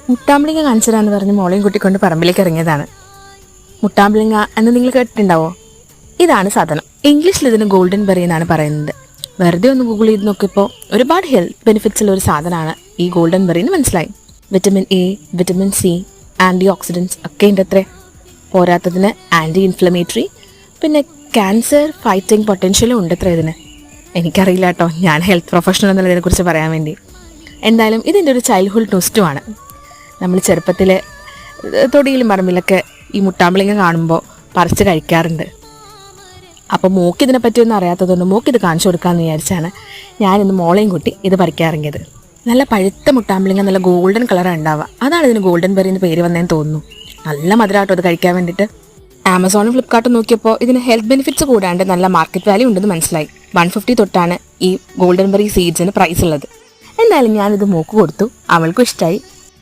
മുട്ടാമ്പിളിങ്ങ കാണിച്ചതാന്ന് പറഞ്ഞ് മോളെയും കുട്ടിക്കൊണ്ട് പറമ്പിലേക്ക് ഇറങ്ങിയതാണ്. മുട്ടാമ്പിളിങ്ങ എന്ന് നിങ്ങൾ കേട്ടിട്ടുണ്ടാവോ? ഇതാണ് സാധനം. ഇംഗ്ലീഷിൽ ഇതിന് ഗോൾഡൻ ബെറി എന്നാണ് പറയുന്നത്. വെറുതെ ഒന്ന് ഗൂഗിൾ ചെയ്ത് നോക്കിയപ്പോൾ ഒരുപാട് ഹെൽത്ത് ബെനിഫിറ്റ്സ് ഉള്ള ഒരു സാധനമാണ് ഈ ഗോൾഡൻ ബെറി എന്ന് മനസ്സിലായി. Vitamin A, vitamin C, anti oxidants ഒക്കെ ഉണ്ട് അത്രേ. പോരാത്തതിന് ആൻറ്റി ഇൻഫ്ലമേറ്ററി, പിന്നെ ക്യാൻസർ ഫൈറ്റിംഗ് പൊട്ടൻഷ്യലും ഉണ്ട് അത്ര ഇതിന്. എനിക്കറിയില്ല കേട്ടോ, ഞാൻ ഹെൽത്ത് പ്രൊഫഷണൽ എന്നുള്ളതിനെക്കുറിച്ച് പറയാൻ വേണ്ടി. എന്തായാലും ഇതിൻ്റെ ഒരു ചൈൽഡ്ഹുഡ് ടോസ്റ്റുമാണ്. നമ്മൾ ചെറുപ്പത്തിൽ തൊടിയിലും പറമ്പിലൊക്കെ ഈ മുട്ടാമ്പിളിങ്ങ കാണുമ്പോൾ പറിച്ച് കഴിക്കാറുണ്ട്. അപ്പോൾ മോക്ക് ഇതിനെ പറ്റിയൊന്നും അറിയാത്തതുകൊണ്ട് മോക്ക് ഇത് കാണിച്ചു കൊടുക്കാമെന്ന് വിചാരിച്ചാണ് ഞാനിന്ന് മോളെയും കൂട്ടി ഇത് പറിക്കാറിങ്ങിയത്. നല്ല പഴുത്ത മുട്ടാമ്പിളിങ്ങ, നല്ല ഗോൾഡൻ കളറാണ് ഉണ്ടാവുക. അതാണ് ഇതിന് ഗോൾഡൻ ബെറി എന്ന് പേര് വന്നതെന്ന് തോന്നുന്നു. നല്ല മധുരമാട്ടോ അത് കഴിക്കാൻ വേണ്ടിയിട്ട്. ആമസോണും ഫ്ലിപ്കാർട്ടും നോക്കിയപ്പോൾ ഇതിന് ഹെൽത്ത് ബെനിഫിറ്റ്സ് കൂടാണ്ട് നല്ല മാർക്കറ്റ് വാല്യൂ ഉണ്ടെന്ന് മനസ്സിലായി. 150 തൊട്ടാണ് ഈ ഗോൾഡൻ ബെറി സീഡ്സിന് പ്രൈസ് ഉള്ളത്. എന്തായാലും ഞാനിത് മോക്ക് കൊടുത്തു, അവൾക്കും ഇഷ്ടമായി.